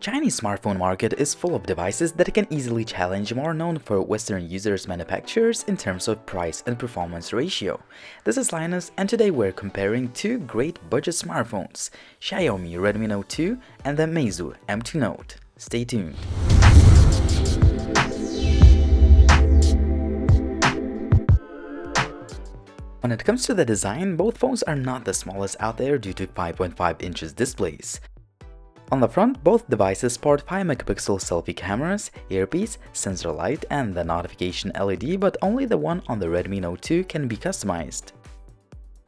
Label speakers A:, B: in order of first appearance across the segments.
A: Chinese smartphone market is full of devices that can easily challenge more known for Western users manufacturers in terms of price and performance ratio. This is Linus, and today we're comparing two great budget smartphones, Xiaomi Redmi Note 2 and the Meizu M2 Note. Stay tuned. When it comes to the design, both phones are not the smallest out there due to 5.5 inches displays. On the front, both devices sport 5-megapixel selfie cameras, earpiece, sensor light, and the notification LED, but only the one on the Redmi Note 2 can be customized.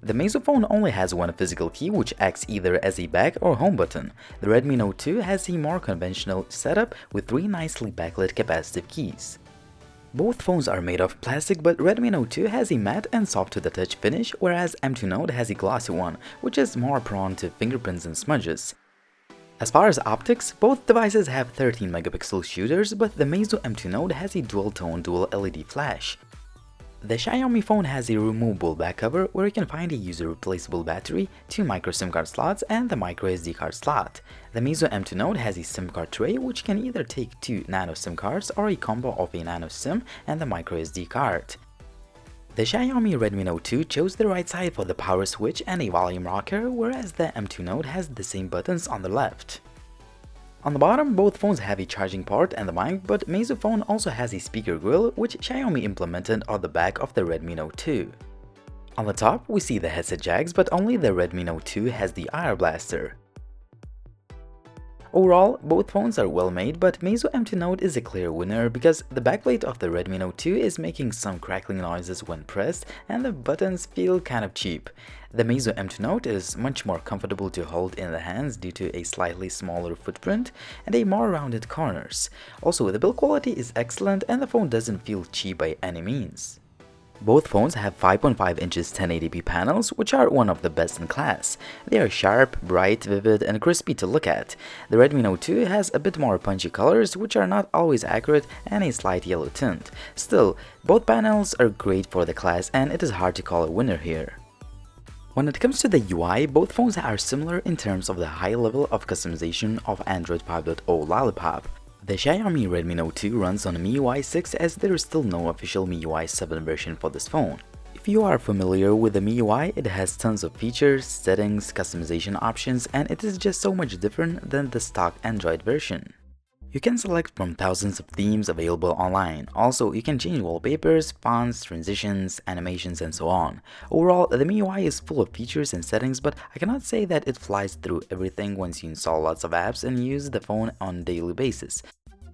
A: The Meizu phone only has one physical key which acts either as a back or home button. The Redmi Note 2 has a more conventional setup with 3 nicely backlit capacitive keys. Both phones are made of plastic, but Redmi Note 2 has a matte and soft-to-the-touch finish, whereas M2 Note has a glossy one, which is more prone to fingerprints and smudges. As far as optics, both devices have 13-megapixel shooters, but the Meizu M2 Note has a dual-tone dual LED flash. The Xiaomi phone has a removable back cover where you can find a user-replaceable battery, 2 micro SIM card slots, and the micro SD card slot. The Meizu M2 Note has a SIM card tray which can either take 2 nano SIM cards or a combo of a nano SIM and the micro SD card. The Xiaomi Redmi Note 2 chose the right side for the power switch and a volume rocker, whereas the M2 Note has the same buttons on the left. On the bottom, both phones have a charging port and the mic, but Meizu phone also has a speaker grill, which Xiaomi implemented on the back of the Redmi Note 2. On the top, we see the headset jacks, but only the Redmi Note 2 has the IR blaster. Overall, both phones are well made, but Meizu M2 Note is a clear winner because the backplate of the Redmi Note 2 is making some crackling noises when pressed and the buttons feel kind of cheap. The Meizu M2 Note is much more comfortable to hold in the hands due to a slightly smaller footprint and a more rounded corners. Also, the build quality is excellent and the phone doesn't feel cheap by any means. Both phones have 5.5 inches 1080p panels, which are one of the best in class. They are sharp, bright, vivid, and crispy to look at. The Redmi Note 2 has a bit more punchy colors, which are not always accurate, and a slight yellow tint. Still, both panels are great for the class, and it is hard to call a winner here. When it comes to the UI, both phones are similar in terms of the high level of customization of Android 5.0 Lollipop. The Xiaomi Redmi Note 2 runs on MIUI 6 as there is still no official MIUI 7 version for this phone. If you are familiar with the MIUI, it has tons of features, settings, customization options, and it is just so much different than the stock Android version. You can select from thousands of themes available online. Also, you can change wallpapers, fonts, transitions, animations, and so on. Overall, the MIUI is full of features and settings, but I cannot say that it flies through everything once you install lots of apps and use the phone on a daily basis.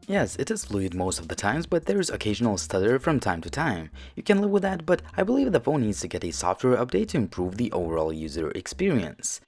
A: Yes, it is fluid most of the times, but there is occasional stutter from time to time. You can live with that, but I believe the phone needs to get a software update to improve the overall user experience.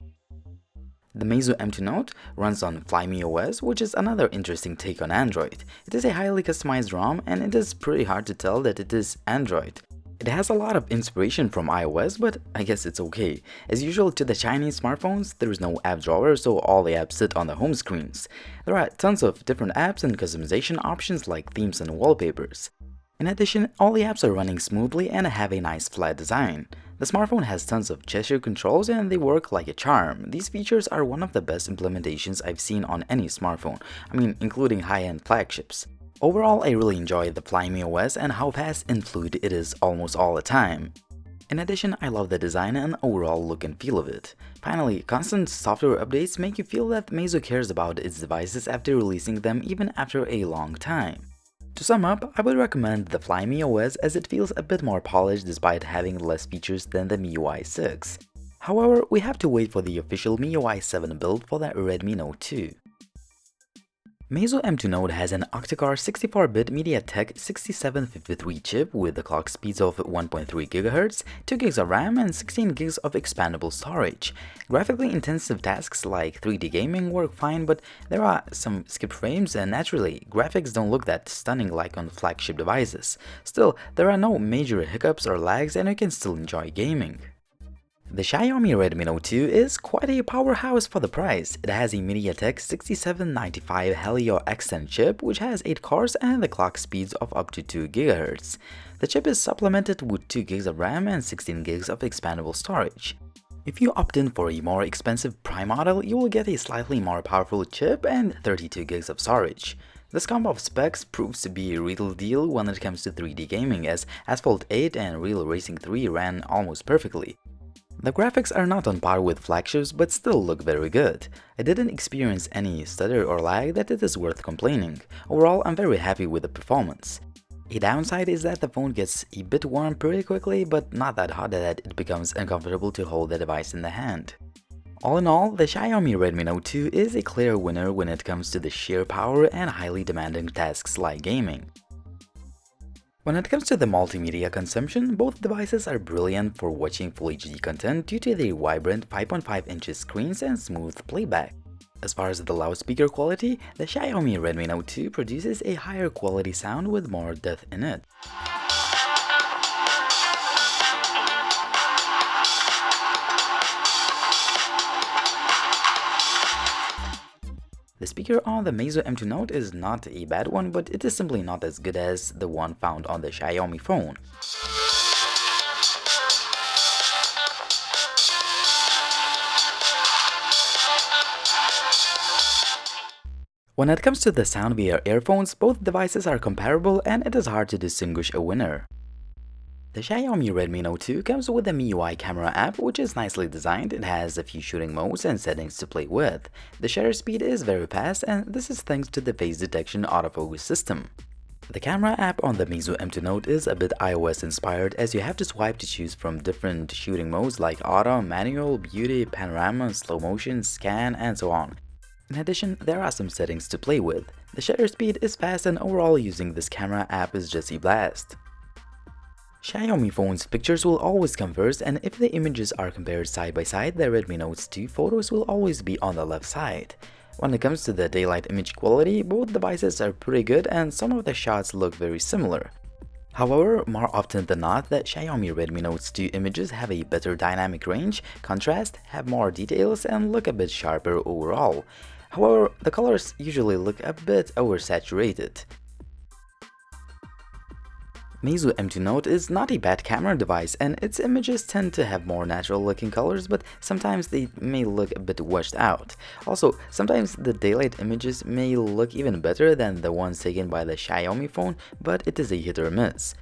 A: The Meizu M2 Note runs on Flyme OS, which is another interesting take on Android. It is a highly customized ROM and it is pretty hard to tell that it is Android. It has a lot of inspiration from iOS, but I guess it's okay. As usual to the Chinese smartphones, there is no app drawer, so all the apps sit on the home screens. There are tons of different apps and customization options like themes and wallpapers. In addition, all the apps are running smoothly and have a nice flat design. The smartphone has tons of gesture controls and they work like a charm. These features are one of the best implementations I've seen on any smartphone, including high-end flagships. Overall, I really enjoy the Flyme OS and how fast and fluid it is almost all the time. In addition, I love the design and overall look and feel of it. Finally, constant software updates make you feel that Meizu cares about its devices after releasing them even after a long time. To sum up, I would recommend the Flyme OS as it feels a bit more polished despite having less features than the MIUI 6. However, we have to wait for the official MIUI 7 build for the Redmi Note 2. Meizu M2 Note has an octa-core 64-bit MediaTek 6753 chip with the clock speeds of 1.3 GHz, 2 GB of RAM, and 16 GB of expandable storage. Graphically intensive tasks like 3D gaming work fine, but there are some skip frames and naturally, graphics don't look that stunning like on flagship devices. Still, there are no major hiccups or lags and you can still enjoy gaming. The Xiaomi Redmi Note 2 is quite a powerhouse for the price. It has a MediaTek 6795 Helio X10 chip which has 8 cores and the clock speeds of up to 2 GHz. The chip is supplemented with 2 GB of RAM and 16 GB of expandable storage. If you opt in for a more expensive Prime model, you will get a slightly more powerful chip and 32 gigs of storage. This combo of specs proves to be a real deal when it comes to 3D gaming, as Asphalt 8 and Real Racing 3 ran almost perfectly. The graphics are not on par with flagships but still look very good. I didn't experience any stutter or lag that it is worth complaining. Overall, I'm very happy with the performance. A downside is that the phone gets a bit warm pretty quickly, but not that hot that it becomes uncomfortable to hold the device in the hand. All in all, the Xiaomi Redmi Note 2 is a clear winner when it comes to the sheer power and highly demanding tasks like gaming. When it comes to the multimedia consumption, both devices are brilliant for watching Full HD content due to their vibrant 5.5-inch screens and smooth playback. As far as the loudspeaker quality, the Xiaomi Redmi Note 2 produces a higher quality sound with more depth in it. The speaker on the Meizu M2 Note is not a bad one, but it is simply not as good as the one found on the Xiaomi phone. When it comes to the sound via earphones, both devices are comparable and it is hard to distinguish a winner. The Xiaomi Redmi Note 2 comes with the MIUI camera app, which is nicely designed. It has a few shooting modes and settings to play with. The shutter speed is very fast, and this is thanks to the face detection autofocus system. The camera app on the Meizu M2 Note is a bit iOS inspired, as you have to swipe to choose from different shooting modes like auto, manual, beauty, panorama, slow motion, scan, and so on. In addition, there are some settings to play with. The shutter speed is fast, and overall using this camera app is just a blast. Xiaomi phone's pictures will always come first, and if the images are compared side by side, the Redmi Note's 2 photos will always be on the left side. When it comes to the daylight image quality, both devices are pretty good and some of the shots look very similar. However, more often than not, the Xiaomi Redmi Note's 2 images have a better dynamic range, contrast, have more details, and look a bit sharper overall. However, the colors usually look a bit oversaturated. Meizu M2 Note is not a bad camera device, and its images tend to have more natural looking colors, but sometimes they may look a bit washed out. Also, sometimes the daylight images may look even better than the ones taken by the Xiaomi phone, but it is a hit or miss.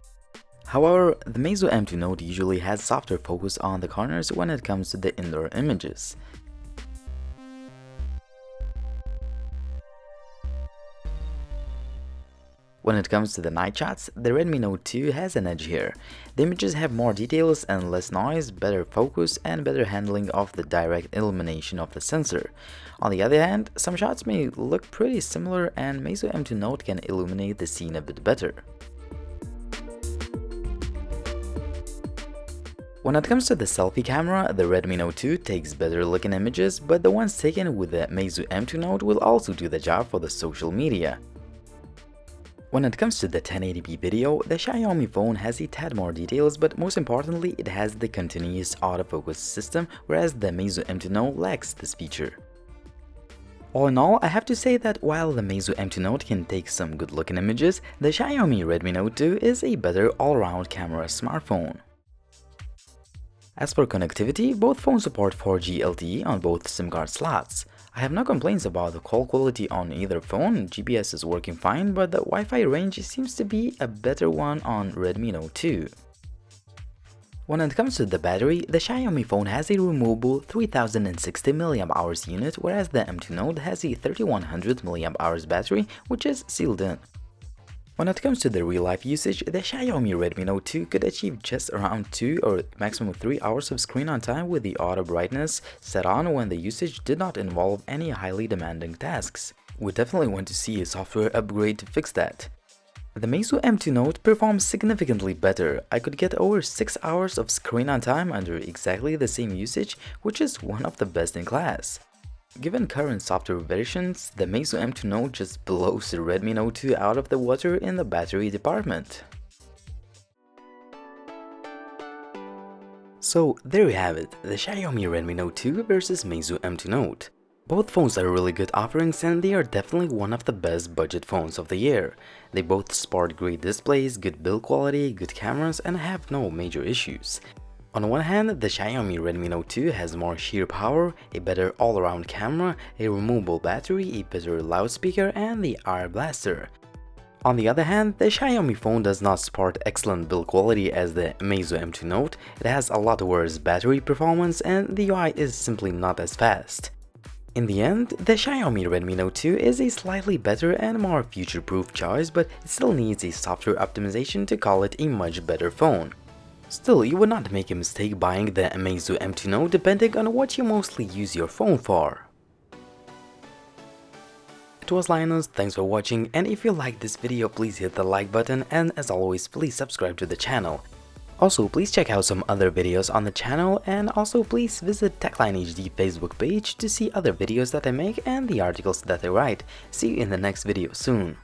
A: However, the Meizu M2 Note usually has softer focus on the corners when it comes to the indoor images. When it comes to the night shots, the Redmi Note 2 has an edge here. The images have more details and less noise, better focus, and better handling of the direct illumination of the sensor. On the other hand, some shots may look pretty similar, and Meizu M2 Note can illuminate the scene a bit better. When it comes to the selfie camera, the Redmi Note 2 takes better looking images, but the ones taken with the Meizu M2 Note will also do the job for the social media. When it comes to the 1080p video, the Xiaomi phone has a tad more details, but most importantly, it has the continuous autofocus system, whereas the Meizu M2 Note lacks this feature. All in all, I have to say that while the Meizu M2 Note can take some good looking images, the Xiaomi Redmi Note 2 is a better all-round camera smartphone. As for connectivity, both phones support 4G LTE on both SIM card slots. I have no complaints about the call quality on either phone. GPS is working fine, but the Wi-Fi range seems to be a better one on Redmi Note 2. When it comes to the battery, the Xiaomi phone has a removable 3060 mAh unit, whereas the M2 Note has a 3100 mAh battery, which is sealed in. When it comes to the real-life usage, the Xiaomi Redmi Note 2 could achieve just around 2 or maximum 3 hours of screen on time with the auto brightness set on when the usage did not involve any highly demanding tasks. We definitely want to see a software upgrade to fix that. The Meizu M2 Note performs significantly better. I could get over 6 hours of screen on time under exactly the same usage, which is one of the best in class. Given current software versions, the Meizu M2 Note just blows the Redmi Note 2 out of the water in the battery department. So there you have it, the Xiaomi Redmi Note 2 versus Meizu M2 Note. Both phones are really good offerings and they are definitely one of the best budget phones of the year. They both sport great displays, good build quality, good cameras, and have no major issues. On one hand, the Xiaomi Redmi Note 2 has more sheer power, a better all-around camera, a removable battery, a better loudspeaker, and the Air Blaster. On the other hand, the Xiaomi phone does not support excellent build quality as the Meizu M2 Note, it has a lot worse battery performance, and the UI is simply not as fast. In the end, the Xiaomi Redmi Note 2 is a slightly better and more future-proof choice, but it still needs a software optimization to call it a much better phone. Still, you would not make a mistake buying the Meizu M2 Note depending on what you mostly use your phone for. It was Linus, thanks for watching, and if you liked this video please hit the like button, and as always please subscribe to the channel. Also please check out some other videos on the channel, and also please visit Techline HD Facebook page to see other videos that I make and the articles that I write. See you in the next video soon.